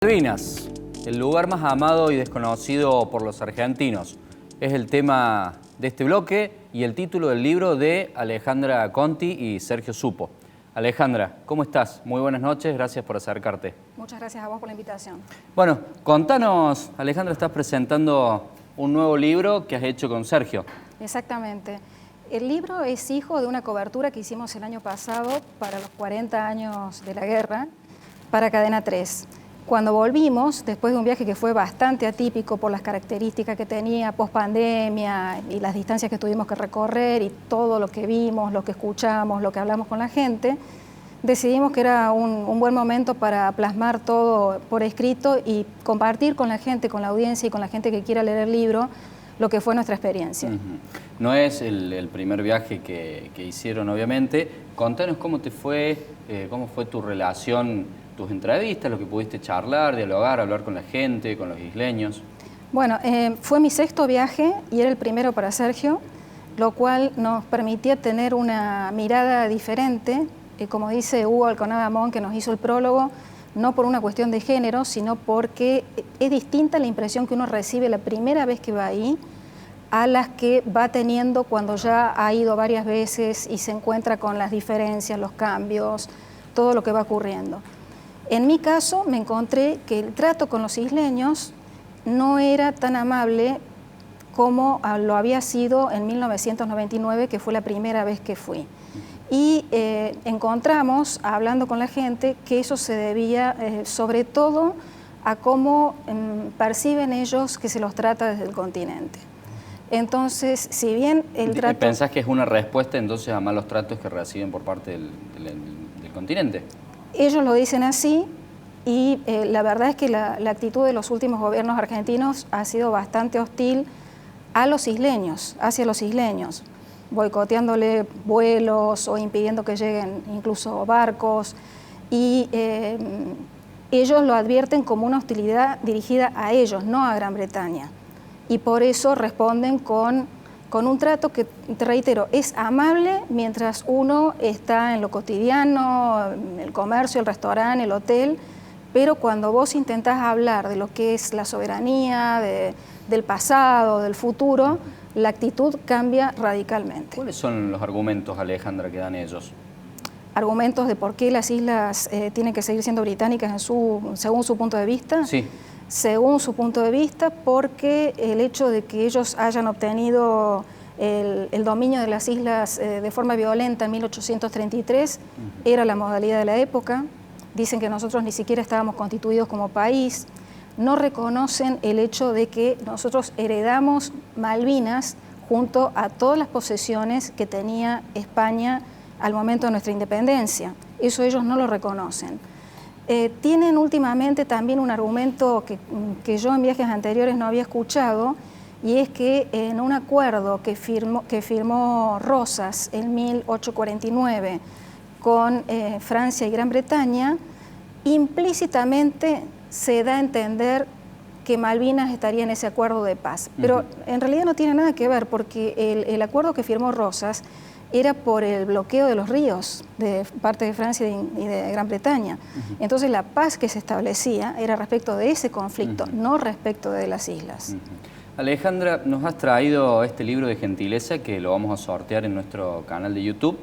Malvinas, el lugar más amado y desconocido por los argentinos. Es el tema de este bloque y el título del libro de Alejandra Conti y Sergio Supo. Alejandra, ¿cómo estás? Muy buenas noches, gracias por acercarte. Muchas gracias a vos por la invitación. Bueno, contanos, Alejandra, estás presentando un nuevo libro que has hecho con Sergio. Exactamente. El libro es hijo de una cobertura que hicimos el año pasado para los 40 años de la guerra para Cadena 3. Cuando volvimos, después de un viaje que fue bastante atípico por las características que tenía post-pandemia y las distancias que tuvimos que recorrer y todo lo que vimos, lo que escuchamos, lo que hablamos con la gente, decidimos que era un buen momento para plasmar todo por escrito y compartir con la gente, con la audiencia y con la gente que quiera leer el libro lo que fue nuestra experiencia. No es el primer viaje que hicieron, obviamente. Contanos cómo te fue, cómo fue tu relación, tus entrevistas, lo que pudiste charlar, dialogar, hablar con la gente, con los isleños. Bueno, fue mi sexto viaje y era el primero para Sergio, lo cual nos permitía tener una mirada diferente, como dice Hugo Alconada-Amón, que nos hizo el prólogo, no por una cuestión de género, sino porque es distinta la impresión que uno recibe la primera vez que va ahí a las que va teniendo cuando ya ha ido varias veces y se encuentra con las diferencias, los cambios, todo lo que va ocurriendo. En mi caso me encontré que el trato con los isleños no era tan amable como lo había sido en 1999, que fue la primera vez que fui. Y encontramos, hablando con la gente, que eso se debía sobre todo a cómo perciben ellos que se los trata desde el continente. Entonces, si bien el trato... ¿Pensás que es una respuesta entonces a malos tratos que reciben por parte del continente? Ellos lo dicen así y la verdad es que la actitud de los últimos gobiernos argentinos ha sido bastante hostil a los isleños, hacia los isleños, boicoteándole vuelos o impidiendo que lleguen incluso barcos, y ellos lo advierten como una hostilidad dirigida a ellos, no a Gran Bretaña, y por eso responden con un trato que, te reitero, es amable mientras uno está en lo cotidiano, en el comercio, el restaurante, el hotel, pero cuando vos intentás hablar de lo que es la soberanía, del pasado, del futuro, la actitud cambia radicalmente. ¿Cuáles son los argumentos, Alejandra, que dan ellos? ¿Argumentos de por qué las islas tienen que seguir siendo británicas según su punto de vista? Sí. Según su punto de vista, porque el hecho de que ellos hayan obtenido el dominio de las islas de forma violenta en 1833 era la modalidad de la época. Dicen que nosotros ni siquiera estábamos constituidos como país. No reconocen el hecho de que nosotros heredamos Malvinas junto a todas las posesiones que tenía España al momento de nuestra independencia. Eso ellos no lo reconocen. Tienen últimamente también un argumento que yo en viajes anteriores no había escuchado, y es que en un acuerdo que firmó Rosas en 1849 con Francia y Gran Bretaña, implícitamente se da a entender que Malvinas estaría en ese acuerdo de paz. Pero en realidad no tiene nada que ver, porque el acuerdo que firmó Rosas era por el bloqueo de los ríos de parte de Francia y de Gran Bretaña. Entonces la paz que se establecía era respecto de ese conflicto, no respecto de las islas. Alejandra, nos has traído este libro de gentileza que lo vamos a sortear en nuestro canal de YouTube.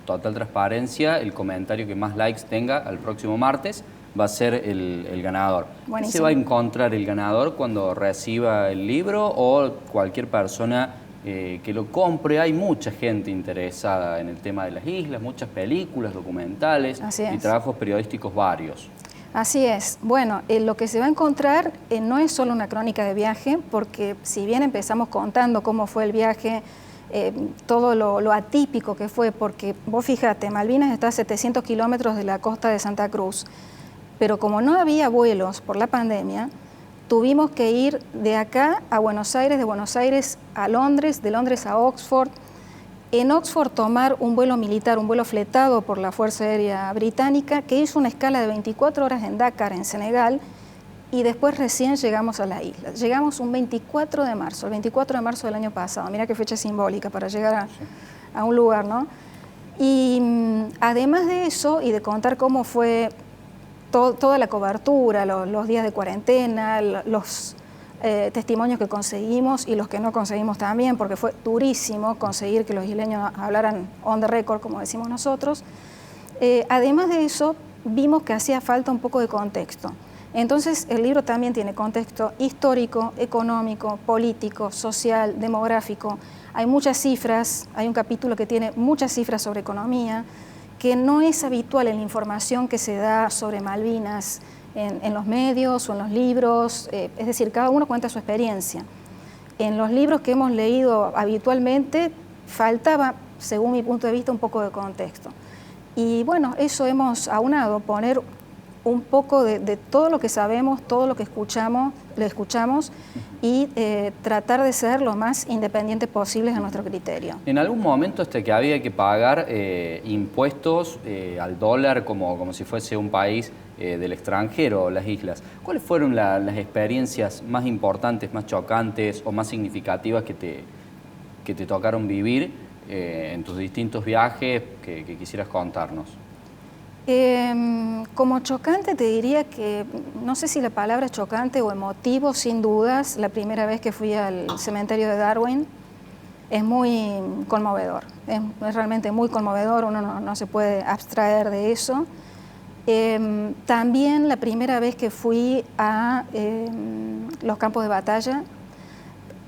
Total transparencia, el comentario que más likes tenga al próximo martes va a ser el ganador. Buenísimo. ¿Se va a encontrar el ganador cuando reciba el libro o cualquier persona que lo compre? Hay mucha gente interesada en el tema de las islas, muchas películas, documentales y trabajos periodísticos varios. Así es. Bueno, lo que se va a encontrar no es solo una crónica de viaje, porque si bien empezamos contando cómo fue el viaje, todo lo atípico que fue, porque vos fíjate, Malvinas está a 700 kilómetros de la costa de Santa Cruz, pero como no había vuelos por la pandemia, tuvimos que ir de acá a Buenos Aires, de Buenos Aires a Londres, de Londres a Oxford. En Oxford tomar un vuelo militar, un vuelo fletado por la Fuerza Aérea Británica, que hizo una escala de 24 horas en Dakar, en Senegal, y después recién llegamos a la isla. Llegamos un 24 de marzo, el 24 de marzo del año pasado. Mira qué fecha simbólica para llegar a un lugar, ¿no? Y además de eso, y de contar cómo fue toda la cobertura, los días de cuarentena, los testimonios que conseguimos y los que no conseguimos también, porque fue durísimo conseguir que los isleños hablaran on the record, como decimos nosotros. Además de eso, vimos que hacía falta un poco de contexto. Entonces, el libro también tiene contexto histórico, económico, político, social, demográfico. Hay muchas cifras, hay un capítulo que tiene muchas cifras sobre economía, que no es habitual en la información que se da sobre Malvinas en los medios o en los libros, es decir, cada uno cuenta su experiencia. En los libros que hemos leído habitualmente faltaba, según mi punto de vista, un poco de contexto. Y bueno, eso hemos aunado, poner un poco de todo lo que sabemos, todo lo que escuchamos y tratar de ser lo más independientes posibles a nuestro criterio. En algún momento que había que pagar impuestos al dólar como si fuese un país del extranjero, las islas. ¿Cuáles fueron las experiencias más importantes, más chocantes o más significativas que te tocaron vivir en tus distintos viajes que quisieras contarnos? Como chocante te diría que, no sé si la palabra es chocante o emotivo, sin dudas, la primera vez que fui al cementerio de Darwin es muy conmovedor, es realmente muy conmovedor, uno no se puede abstraer de eso. También la primera vez que fui a los campos de batalla,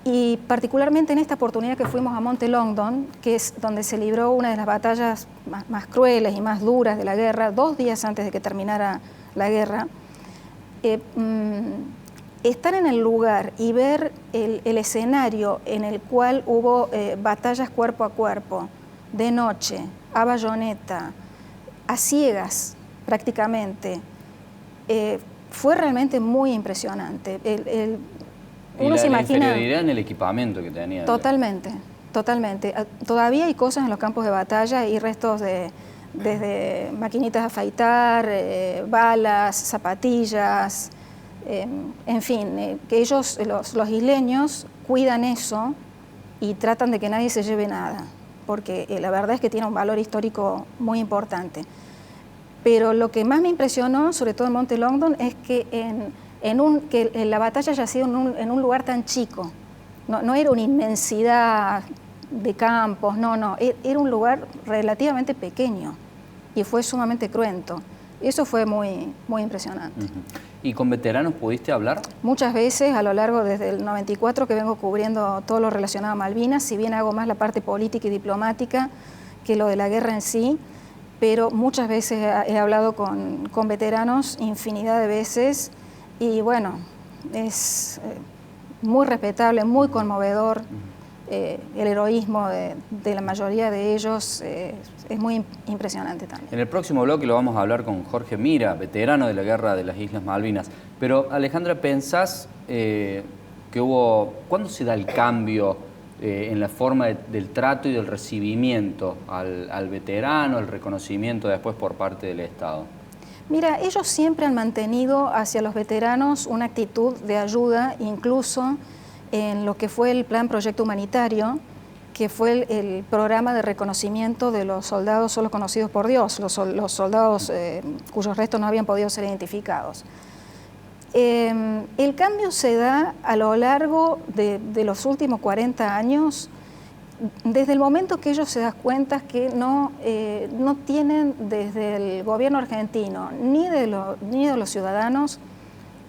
y particularmente en esta oportunidad que fuimos a Monte Longdon, que es donde se libró una de las batallas más crueles y más duras de la guerra, 2 días antes de que terminara la guerra, estar en el lugar y ver el escenario en el cual hubo batallas cuerpo a cuerpo, de noche, a bayoneta, a ciegas prácticamente, fue realmente muy impresionante. Uno se imagina la inferioridad en el equipamiento que tenía. Totalmente, totalmente. Todavía hay cosas en los campos de batalla y restos desde maquinitas de afeitar, balas, zapatillas, en fin, que ellos, los isleños, cuidan eso y tratan de que nadie se lleve nada, porque la verdad es que tiene un valor histórico muy importante. Pero lo que más me impresionó, sobre todo en Monte Longdon, es que que la batalla haya sido en un lugar tan chico. No era una inmensidad de campos, no, era un lugar relativamente pequeño y fue sumamente cruento. Eso fue muy, muy impresionante. ¿Y con veteranos pudiste hablar? Muchas veces, a lo largo desde el 94 que vengo cubriendo todo lo relacionado a Malvinas, si bien hago más la parte política y diplomática que lo de la guerra en sí, pero muchas veces he hablado con veteranos, infinidad de veces. Y bueno, es muy respetable, muy conmovedor. El heroísmo de la mayoría de ellos es muy impresionante también. En el próximo bloque lo vamos a hablar con Jorge Mira, veterano de la Guerra de las Islas Malvinas. Pero Alejandra, ¿pensás cuándo se da el cambio en la forma del trato y del recibimiento al veterano, el reconocimiento después por parte del Estado? Mira, ellos siempre han mantenido hacia los veteranos una actitud de ayuda, incluso en lo que fue el Plan Proyecto Humanitario, que fue el programa de reconocimiento de los soldados solo conocidos por Dios, los soldados cuyos restos no habían podido ser identificados. El cambio se da a lo largo de los últimos 40 años, desde el momento que ellos se dan cuenta que no tienen desde el gobierno argentino ni de los ciudadanos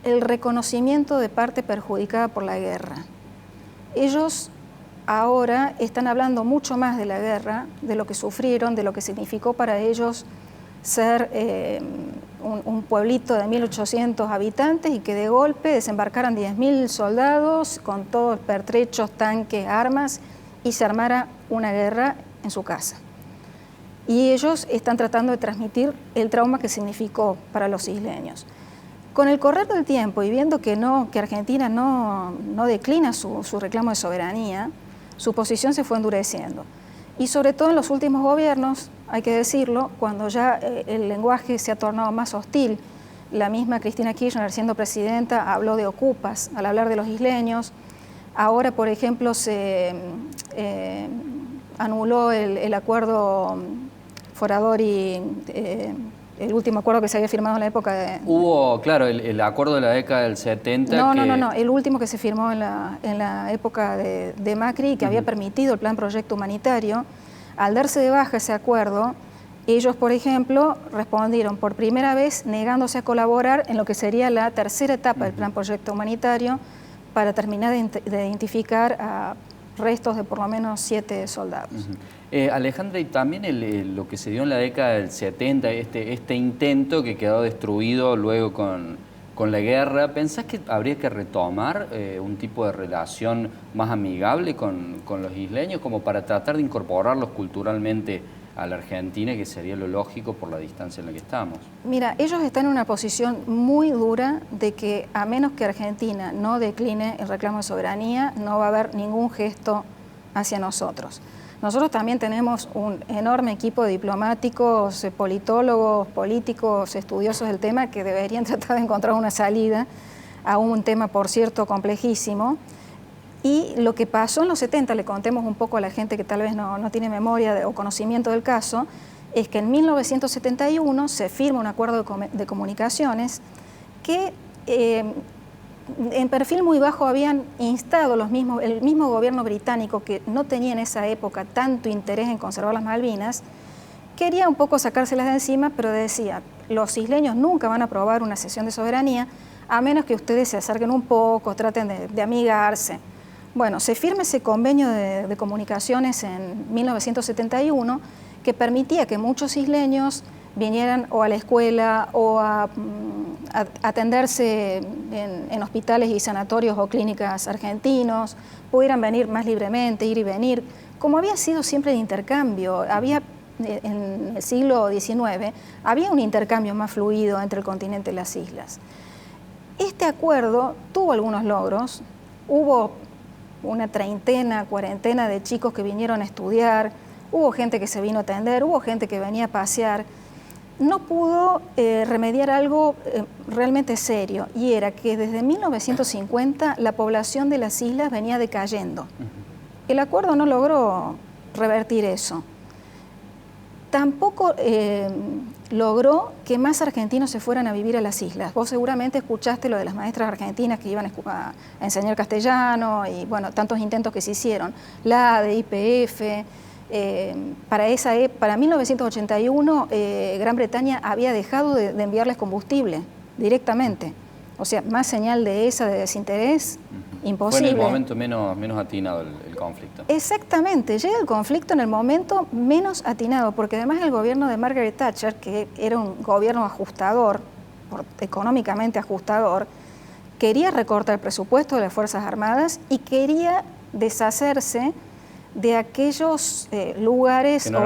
el reconocimiento de parte perjudicada por la guerra. Ellos ahora están hablando mucho más de la guerra, de lo que sufrieron, de lo que significó para ellos ser un pueblito de 1.800 habitantes y que de golpe desembarcaran 10.000 soldados con todos pertrechos, tanques, armas, y se armara una guerra en su casa. Y ellos están tratando de transmitir el trauma que significó para los isleños. Con el correr del tiempo y viendo que Argentina no declina su reclamo de soberanía, su posición se fue endureciendo. Y sobre todo en los últimos gobiernos, hay que decirlo, cuando ya el lenguaje se ha tornado más hostil, la misma Cristina Kirchner, siendo presidenta, habló de ocupas al hablar de los isleños. Ahora, por ejemplo, se anuló el acuerdo Foradori el último acuerdo que se había firmado en la época de... Hubo, claro, el acuerdo de la década del 70 No, el último que se firmó en la época de Macri, que había permitido el plan proyecto humanitario. Al darse de baja ese acuerdo, ellos, por ejemplo, respondieron por primera vez negándose a colaborar en lo que sería la tercera etapa del plan proyecto humanitario para terminar de identificar a restos de por lo menos 7 soldados. Alejandra, y también lo que se dio en la década del 70, este intento que quedó destruido luego con la guerra, ¿pensás que habría que retomar un tipo de relación más amigable con los isleños como para tratar de incorporarlos culturalmente a la Argentina, que sería lo lógico por la distancia en la que estamos? Mira, ellos están en una posición muy dura de que a menos que Argentina no decline el reclamo de soberanía, no va a haber ningún gesto hacia nosotros. Nosotros también tenemos un enorme equipo de diplomáticos, politólogos, políticos, estudiosos del tema que deberían tratar de encontrar una salida a un tema, por cierto, complejísimo. Y lo que pasó en los 70, le contemos un poco a la gente que tal vez no tiene memoria o conocimiento del caso, es que en 1971 se firma un acuerdo de comunicaciones que en perfil muy bajo habían instado el mismo gobierno británico, que no tenía en esa época tanto interés en conservar las Malvinas, quería un poco sacárselas de encima, pero decía, los isleños nunca van a aprobar una cesión de soberanía a menos que ustedes se acerquen un poco, traten de amigarse. Bueno, se firma ese convenio de comunicaciones en 1971 que permitía que muchos isleños vinieran o a la escuela o a atenderse en hospitales y sanatorios o clínicas argentinos, pudieran venir más libremente, ir y venir, como había sido siempre de intercambio. En el siglo XIX había un intercambio más fluido entre el continente y las islas. Este acuerdo tuvo algunos logros, hubo una treintena, cuarentena de chicos que vinieron a estudiar, hubo gente que se vino a atender, hubo gente que venía a pasear. No pudo remediar algo realmente serio, y era que desde 1950 la población de las islas venía decayendo. El acuerdo no logró revertir eso. Tampoco logró que más argentinos se fueran a vivir a las islas. Vos seguramente escuchaste lo de las maestras argentinas que iban a enseñar castellano y bueno, tantos intentos que se hicieron. La ADE, YPF. Para 1981 Gran Bretaña había dejado de enviarles combustible directamente. O sea, más señal de desinterés, imposible. Fue en el momento menos atinado el conflicto. Exactamente, llega el conflicto en el momento menos atinado, porque además el gobierno de Margaret Thatcher, que era un gobierno ajustador, económicamente ajustador, quería recortar el presupuesto de las Fuerzas Armadas y quería deshacerse de aquellos lugares que no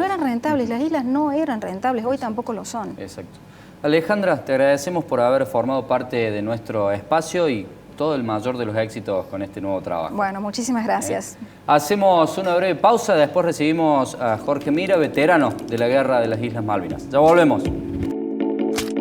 eran rentables. Las islas no eran rentables, hoy tampoco lo son. Exacto. Alejandra, te agradecemos por haber formado parte de nuestro espacio y todo el mayor de los éxitos con este nuevo trabajo. Bueno, muchísimas gracias. Hacemos una breve pausa, después recibimos a Jorge Mira, veterano de la Guerra de las Islas Malvinas. Ya volvemos.